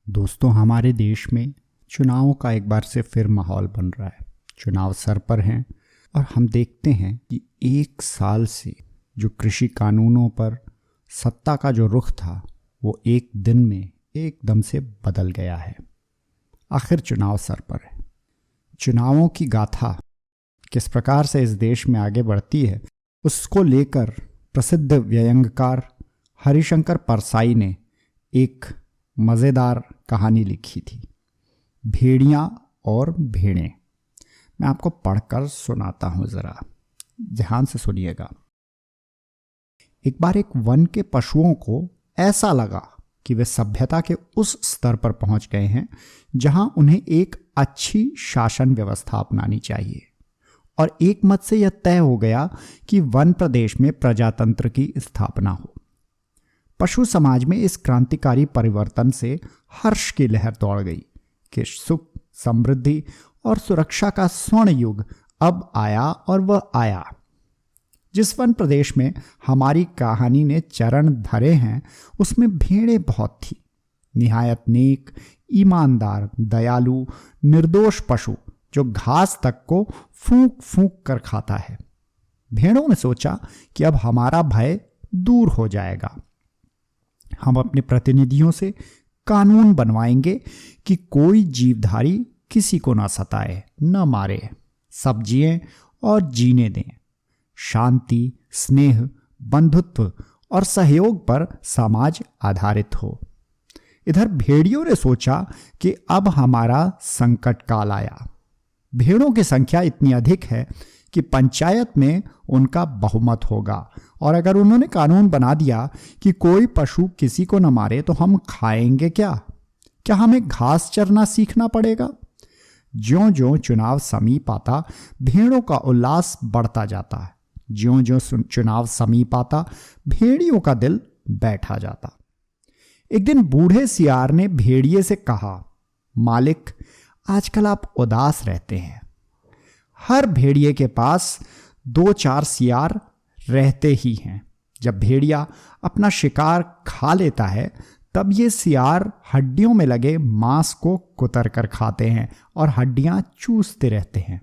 दोस्तों, हमारे देश में चुनावों का एक बार से फिर माहौल बन रहा है। चुनाव सर पर हैं और हम देखते हैं कि एक साल से जो कृषि कानूनों पर सत्ता का जो रुख था वो एक दिन में एकदम से बदल गया है। आखिर चुनाव सर पर है। चुनावों की गाथा किस प्रकार से इस देश में आगे बढ़ती है, उसको लेकर प्रसिद्ध व्यंग्यकार हरिशंकर परसाई ने एक मज़ेदार कहानी लिखी थी, भेड़ियाँ और भेड़ें। मैं आपको पढ़कर सुनाता हूँ, ज़रा ध्यान से सुनिएगा। एक बार एक वन के पशुओं को ऐसा लगा कि वे सभ्यता के उस स्तर पर पहुंच गए हैं जहां उन्हें एक अच्छी शासन व्यवस्था अपनानी चाहिए, और एक मत से यह तय हो गया कि वन प्रदेश में प्रजातंत्र की स्थापना हो। पशु समाज में इस क्रांतिकारी परिवर्तन से हर्ष की लहर दौड़ गई कि सुख, समृद्धि और सुरक्षा का स्वर्ण युग अब आया, और वह आया। जिस वन प्रदेश में हमारी कहानी ने चरण धरे हैं उसमें भेड़ें बहुत थी। निहायत नेक, ईमानदार, दयालु, निर्दोष पशु जो घास तक को फूंक फूंक कर खाता है। भेड़ों ने सोचा कि अब हमारा भय दूर हो जाएगा। हम अपने प्रतिनिधियों से कानून बनवाएंगे कि कोई जीवधारी किसी को ना सताए, न मारे, सब जिएं और जीने दें। शांति, स्नेह, बंधुत्व और सहयोग पर समाज आधारित हो। इधर भेड़ियों ने सोचा कि अब हमारा संकट काल आया। भेड़ों की संख्या इतनी अधिक है कि पंचायत में उनका बहुमत होगा, और अगर उन्होंने कानून बना दिया कि कोई पशु किसी को न मारे तो हम खाएंगे क्या? क्या हमें घास चरना सीखना पड़ेगा? ज्यों ज्यों चुनाव समीप आता, भेड़ों का उल्लास बढ़ता जाता है। ज्यों ज्यों चुनाव समीप आता, भेड़ियों का दिल बैठा जाता। एक दिन बूढ़े सियार ने भेड़िए से कहा, मालिक, आजकल आप उदास रहते हैं। हर भेड़िए के पास 2-4 सियार रहते ही हैं। जब भेड़िया अपना शिकार खा लेता है तब ये सियार हड्डियों में लगे मांस को कुतर कर खाते हैं और हड्डियां चूसते रहते हैं।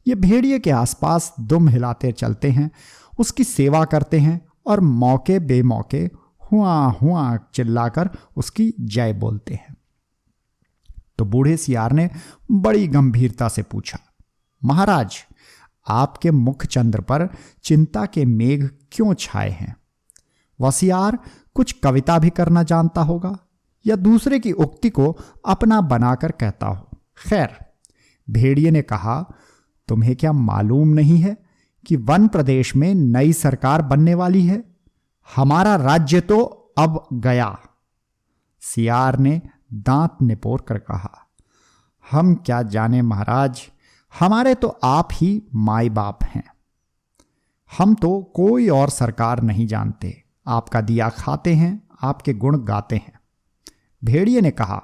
ये भेड़िए के आसपास दुम हिलाते चलते हैं, उसकी सेवा करते हैं और मौके बेमौके हुआ हुआ चिल्लाकर उसकी जय बोलते हैं। तो बूढ़े सियार ने बड़ी गंभीरता से पूछा, महाराज, आपके मुख चंद्र पर चिंता के मेघ क्यों छाए हैं? वह सियार कुछ कविता भी करना जानता होगा या दूसरे की उक्ति को अपना बनाकर कहता हो। खैर, भेड़िए ने कहा, तुम्हें क्या मालूम नहीं है कि वन प्रदेश में नई सरकार बनने वाली है? हमारा राज्य तो अब गया। सियार ने दांत निपोर कर कहा, हम क्या जाने महाराज, हमारे तो आप ही माई बाप हैं। हम तो कोई और सरकार नहीं जानते, आपका दिया खाते हैं, आपके गुण गाते हैं। भेड़िए ने कहा,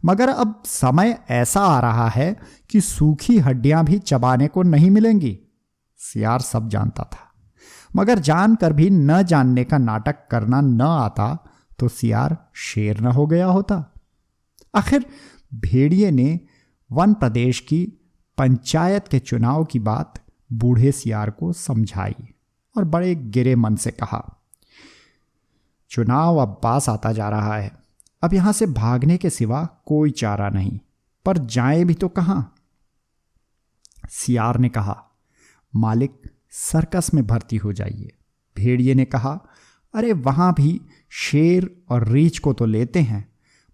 मगर अब समय ऐसा आ रहा है कि सूखी हड्डियां भी चबाने को नहीं मिलेंगी। सियार सब जानता था, मगर जानकर भी न जानने का नाटक करना न आता तो सियार शेर न हो गया होता। आखिर भेड़िए ने वन प्रदेश की पंचायत के चुनाव की बात बूढ़े सियार को समझाई और बड़े गिरे मन से कहा, चुनाव अब पास आता जा रहा है। अब यहां से भागने के सिवा कोई चारा नहीं, पर जाएं भी तो कहां? सियार ने कहा, मालिक, सर्कस में भर्ती हो जाइए। भेड़िए ने कहा, अरे वहां भी शेर और रीछ को तो लेते हैं,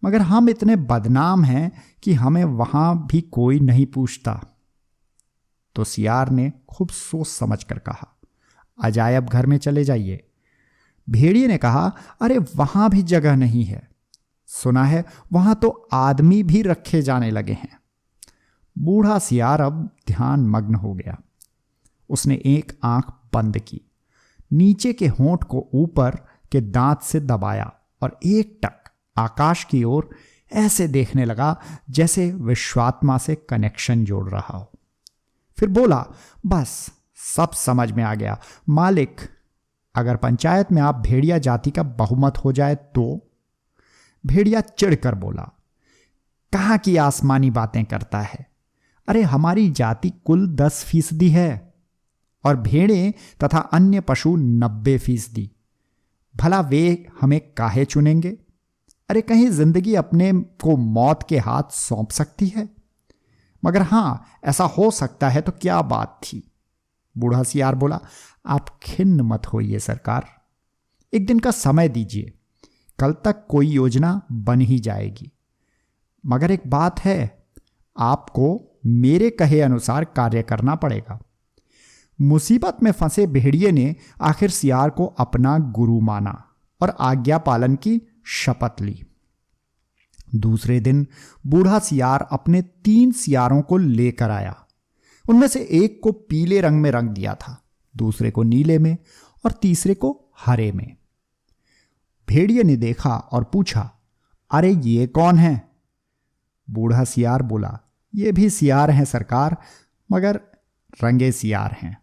मगर हम इतने बदनाम हैं कि हमें वहां भी कोई नहीं पूछता। तो सियार ने खूब सोच समझ कर कहा, अजायब घर में चले जाइए। भेड़िए ने कहा, अरे वहां भी जगह नहीं है, सुना है वहां तो आदमी भी रखे जाने लगे हैं। बूढ़ा सियार अब ध्यान मग्न हो गया। उसने एक आंख बंद की, नीचे के होंठ को ऊपर के दांत से दबाया और एक टक आकाश की ओर ऐसे देखने लगा जैसे विश्वात्मा से कनेक्शन जोड़ रहा हो। फिर बोला, बस सब समझ में आ गया मालिक, अगर पंचायत में आप भेड़िया जाति का बहुमत हो जाए तो? भेड़िया चिढ़कर बोला, कहाँ की आसमानी बातें करता है। अरे हमारी जाति कुल 10% है और भेड़ें तथा अन्य पशु 90%। भला वे हमें काहे चुनेंगे? अरे कहीं जिंदगी अपने को मौत के हाथ सौंप सकती है? मगर हां, ऐसा हो सकता है तो क्या बात थी। बूढ़ा सियार बोला, आप खिन्न मत होइए सरकार, एक दिन का समय दीजिए, कल तक कोई योजना बन ही जाएगी। मगर एक बात है, आपको मेरे कहे अनुसार कार्य करना पड़ेगा। मुसीबत में फंसे भेड़िए ने आखिर सियार को अपना गुरु माना और आज्ञा पालन की शपथ ली। दूसरे दिन बूढ़ा सियार अपने 3 सियारों को लेकर आया। उनमें से एक को पीले रंग में रंग दिया था, दूसरे को नीले में और तीसरे को हरे में। भेड़िए ने देखा और पूछा, अरे ये कौन है? बूढ़ा सियार बोला, ये भी सियार हैं सरकार, मगर रंगे सियार हैं।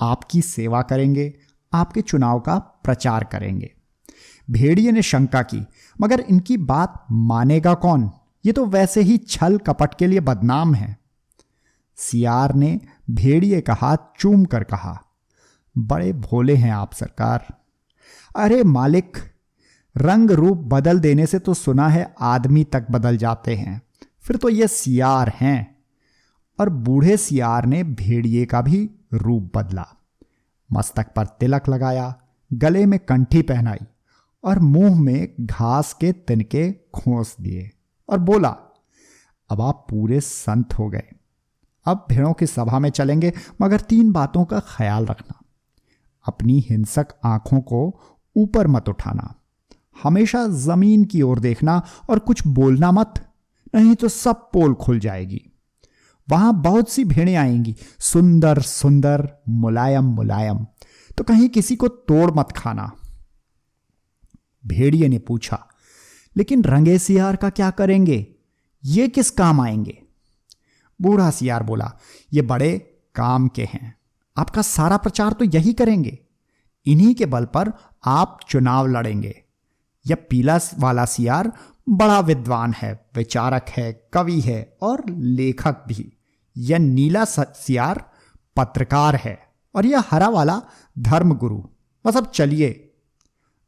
आपकी सेवा करेंगे, आपके चुनाव का प्रचार करेंगे। भेड़िए ने शंका की, मगर इनकी बात मानेगा कौन? ये तो वैसे ही छल कपट के लिए बदनाम है। सियार ने भेड़िए का हाथ चूम कर कहा, बड़े भोले हैं आप सरकार। अरे मालिक, रंग रूप बदल देने से तो सुना है आदमी तक बदल जाते हैं, फिर तो ये सियार हैं। और बूढ़े सियार ने भेड़िए का भी रूप बदला, मस्तक पर तिलक लगाया, गले में कंठी पहनाई और मुंह में घास के तिनके खोस दिए और बोला, अब आप पूरे संत हो गए। अब भेड़ों की सभा में चलेंगे, मगर 3 बातों का ख्याल रखना। अपनी हिंसक आंखों को ऊपर मत उठाना, हमेशा जमीन की ओर देखना और कुछ बोलना मत, नहीं तो सब पोल खुल जाएगी। वहां बहुत सी भेड़ें आएंगी, सुंदर सुंदर, मुलायम मुलायम, तो कहीं किसी को तोड़ मत खाना। भेड़िए ने पूछा, लेकिन रंगे सियार का क्या करेंगे? ये किस काम आएंगे? बूढ़ा सियार बोला, ये बड़े काम के हैं, आपका सारा प्रचार तो यही करेंगे। इन्हीं के बल पर आप चुनाव लड़ेंगे। यह पीला वाला सियार बड़ा विद्वान है, विचारक है, कवि है और लेखक भी। यह नीला सियार पत्रकार है और यह हरा वाला धर्मगुरु। बस अब चलिए।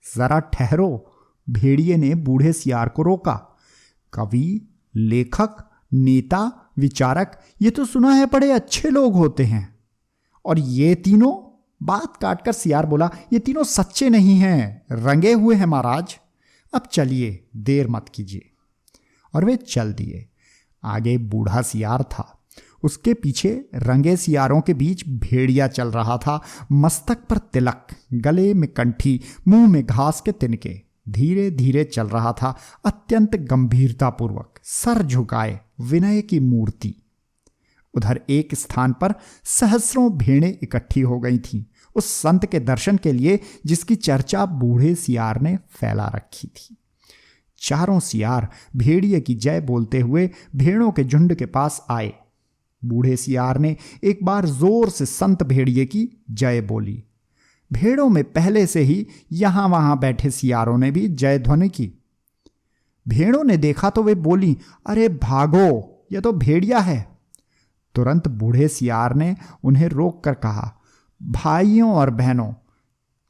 जरा ठहरो, भेड़िए ने बूढ़े सियार को रोका। कवि, लेखक, नेता, विचारक, ये तो सुना है बड़े अच्छे लोग होते हैं, और ये तीनों, बात काटकर सियार बोला, ये तीनों सच्चे नहीं हैं, रंगे हुए हैं महाराज। अब चलिए, देर मत कीजिए। और वे चल दिए। आगे बूढ़ा सियार था, उसके पीछे रंगे सियारों के बीच भेड़िया चल रहा था, मस्तक पर तिलक, गले में कंठी, मुंह में घास के तिनके। धीरे धीरे चल रहा था, अत्यंत गंभीरतापूर्वक, सर झुकाए, विनय की मूर्ति। उधर एक स्थान पर सहस्रों भेड़ें इकट्ठी हो गई थीं, उस संत के दर्शन के लिए जिसकी चर्चा बूढ़े सियार ने फैला रखी थी। चारों सियार भेड़िए की जय बोलते हुए भेड़ों के झुंड के पास आए। बूढ़े सियार ने एक बार जोर से संत भेड़िए की जय बोली। भेड़ों में पहले से ही यहां वहां बैठे सियारों ने भी जय ध्वनि की। भेड़ों ने देखा तो वे बोली, अरे भागो, यह तो भेड़िया है। तुरंत बूढ़े सियार ने उन्हें रोक कर कहा, भाइयों और बहनों,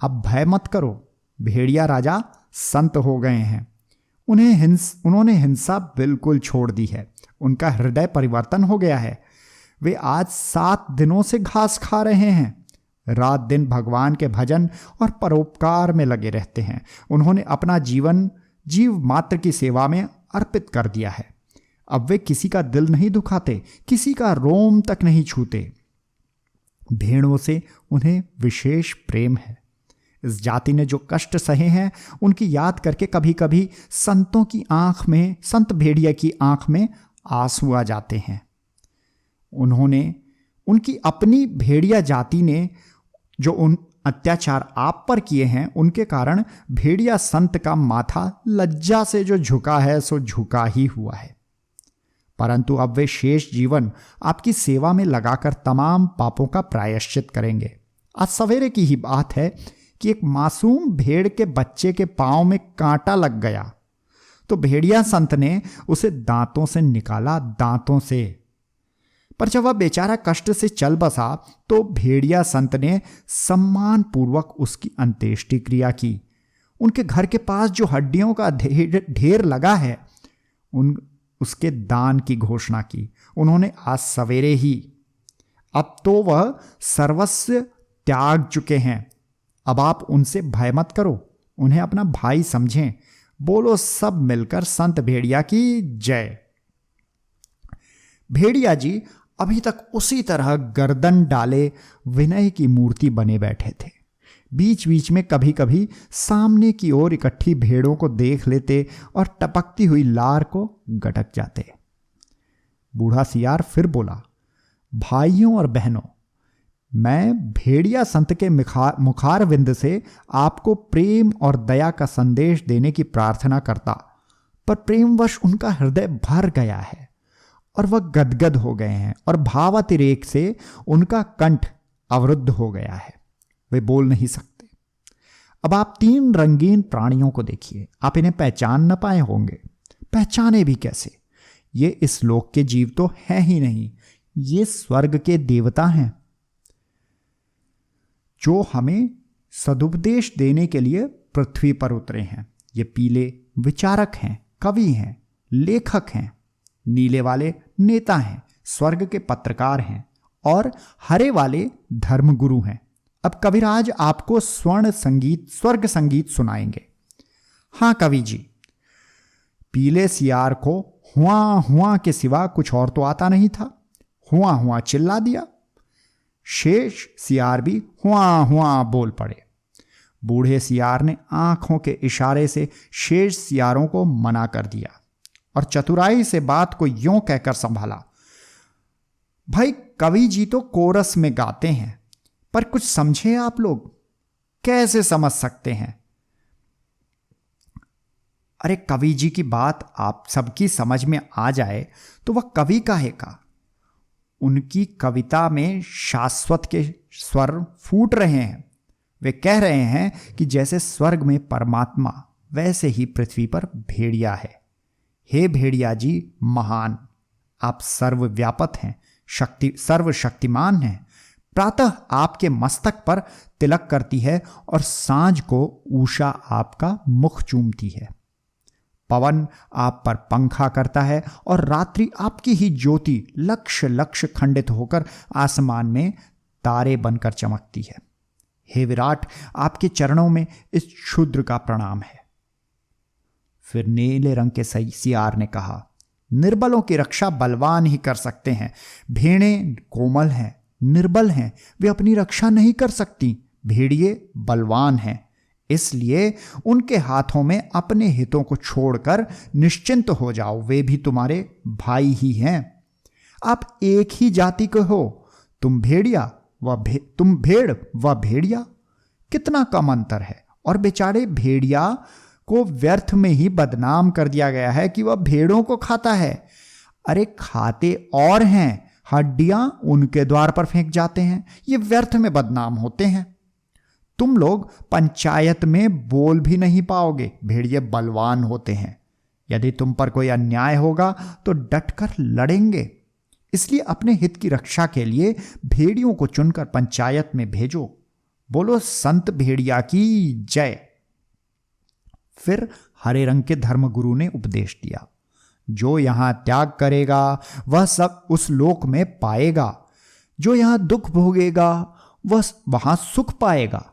अब भय मत करो, भेड़िया राजा संत हो गए हैं। उन्होंने हिंसा बिल्कुल छोड़ दी है, उनका हृदय परिवर्तन हो गया है। वे आज 7 दिनों से घास खा रहे हैं, रात दिन भगवान के भजन और परोपकार में लगे रहते हैं। उन्होंने अपना जीवन जीव मात्र की सेवा में अर्पित कर दिया है। अब वे किसी का दिल नहीं दुखाते, किसी का रोम तक नहीं छूते। भेड़ों से उन्हें विशेष प्रेम है। इस जाति ने जो कष्ट सहे हैं, उनकी याद करके कभी कभी संतों की आंख में, संत भेड़िया की आंख में आंसू आ जाते हैं। उनकी अपनी भेड़िया जाति ने जो उन अत्याचार आप पर किए हैं, उनके कारण भेड़िया संत का माथा लज्जा से जो झुका है सो झुका ही हुआ है। परंतु अब वे शेष जीवन आपकी सेवा में लगाकर तमाम पापों का प्रायश्चित करेंगे। आज सवेरे की ही बात है कि एक मासूम भेड़ के बच्चे के पांव में कांटा लग गया तो भेड़िया संत ने उसे दांतों से निकाला, दांतों से। पर जब वह बेचारा कष्ट से चल बसा तो भेड़िया संत ने सम्मानपूर्वक उसकी अंत्येष्टि क्रिया की। उनके घर के पास जो हड्डियों का ढेर लगा है उसके दान की घोषणा की उन्होंने आज सवेरे ही। अब तो वह सर्वस्व त्याग चुके हैं। अब आप उनसे भय मत करो, उन्हें अपना भाई समझें। बोलो सब मिलकर संत भेड़िया की जय। भेड़िया जी अभी तक उसी तरह गर्दन डाले विनय की मूर्ति बने बैठे थे। बीच बीच में कभी कभी सामने की ओर इकट्ठी भेड़ों को देख लेते और टपकती हुई लार को गटक जाते। बूढ़ा सियार फिर बोला, भाइयों और बहनों, मैं भेड़िया संत के मुखारविंद से आपको प्रेम और दया का संदेश देने की प्रार्थना करता, पर प्रेमवश उनका हृदय भर गया है और वह गदगद हो गए हैं और भावातिरेक से उनका कंठ अवरुद्ध हो गया है, वे बोल नहीं सकते। अब आप 3 रंगीन प्राणियों को देखिए, आप इन्हें पहचान न पाए होंगे। पहचाने भी कैसे? ये इस लोक के जीव तो हैं ही नहीं, ये स्वर्ग के देवता हैं जो हमें सदुपदेश देने के लिए पृथ्वी पर उतरे हैं। ये पीले विचारक हैं, कवि हैं, लेखक हैं, नीले वाले नेता हैं, स्वर्ग के पत्रकार हैं और हरे वाले धर्मगुरु हैं। अब कविराज आपको स्वर्ग संगीत सुनाएंगे। हां कवि जी, पीले सियार को हुआ हुआ के सिवा कुछ और तो आता नहीं था, हुआ हुआ चिल्ला दिया। शेष सियार भी हुआ हुआ बोल पड़े। बूढ़े सियार ने आंखों के इशारे से शेष सियारों को मना कर दिया और चतुराई से बात को यूं कहकर संभाला, भाई कवि जी तो कोरस में गाते हैं, पर कुछ समझे आप लोग? कैसे समझ सकते हैं? अरे कवि जी की बात आप सबकी समझ में आ जाए तो वह कवि काहे का? उनकी कविता में शाश्वत के स्वर फूट रहे हैं। वे कह रहे हैं कि जैसे स्वर्ग में परमात्मा, वैसे ही पृथ्वी पर भेड़िया है। हे भेड़िया जी महान, आप सर्वव्यापक हैं, सर्वशक्तिमान हैं। प्रातः आपके मस्तक पर तिलक करती है और सांझ को उषा आपका मुख चूमती है। पवन आप पर पंखा करता है और रात्रि आपकी ही ज्योति लक्ष लक्ष खंडित होकर आसमान में तारे बनकर चमकती है। हे विराट, आपके चरणों में इस क्षुद्र का प्रणाम है। फिर नीले रंग के सियार ने कहा, निर्बलों की रक्षा बलवान ही कर सकते हैं। भेड़ें कोमल हैं, निर्बल हैं, वे अपनी रक्षा नहीं कर सकती। भेड़िए बलवान हैं, इसलिए उनके हाथों में अपने हितों को छोड़कर निश्चिंत हो जाओ, वे भी तुम्हारे भाई ही हैं। आप एक ही जाति के हो, तुम भेड़िया तुम भेड़ व भेड़िया, कितना कम अंतर है। और बेचारे भेड़िया को व्यर्थ में ही बदनाम कर दिया गया है कि वह भेड़ों को खाता है। अरे खाते और हैं, हड्डियां उनके द्वार पर फेंक जाते हैं, ये व्यर्थ में बदनाम होते हैं। तुम लोग पंचायत में बोल भी नहीं पाओगे, भेड़िए बलवान होते हैं। यदि तुम पर कोई अन्याय होगा तो डटकर लड़ेंगे। इसलिए अपने हित की रक्षा के लिए भेड़ियों को चुनकर पंचायत में भेजो। बोलो संत भेड़िया की जय। फिर हरे रंग के धर्मगुरु ने उपदेश दिया, जो यहां त्याग करेगा वह सब उस लोक में पाएगा, जो यहां दुख भोगेगा वह वहां सुख पाएगा,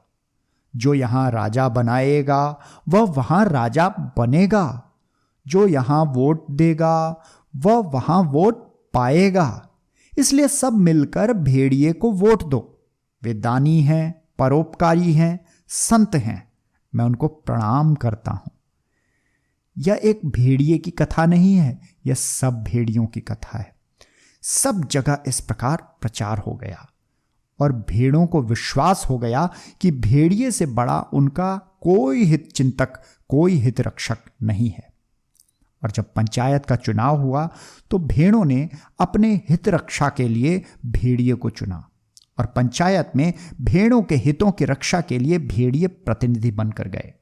जो यहां राजा बनाएगा वह वहां राजा बनेगा, जो यहां वोट देगा वह वहां वोट पाएगा। इसलिए सब मिलकर भेड़िए को वोट दो। वे दानी हैं, परोपकारी हैं, संत हैं, मैं उनको प्रणाम करता हूं। यह एक भेड़िए की कथा नहीं है, यह सब भेड़ियों की कथा है। सब जगह इस प्रकार प्रचार हो गया और भेड़ों को विश्वास हो गया कि भेड़िए से बड़ा उनका कोई हित चिंतक, कोई हित रक्षक नहीं है। और जब पंचायत का चुनाव हुआ तो भेड़ों ने अपने हित रक्षा के लिए भेड़िए को चुना और पंचायत में भेड़ों के हितों की रक्षा के लिए भेड़िए प्रतिनिधि बनकर गए।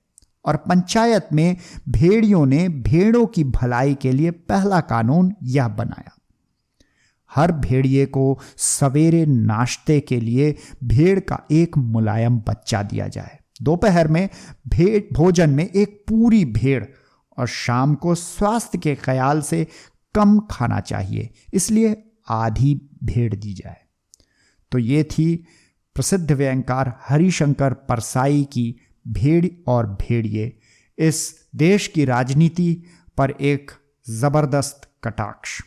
और पंचायत में भेड़ियों ने भेड़ों की भलाई के लिए पहला कानून यह बनाया, हर भेड़िए को सवेरे नाश्ते के लिए भेड़ का एक मुलायम बच्चा दिया जाए। दोपहर में भेड़ भोजन में एक पूरी भेड़ और शाम को स्वास्थ्य के ख्याल से कम खाना चाहिए, इसलिए आधी भेड़ दी जाए। तो ये थी प्रसिद्ध व्यंग्यकार हरिशंकर परसाई की भेड़ और भेड़िए, इस देश की राजनीति पर एक जबरदस्त कटाक्ष।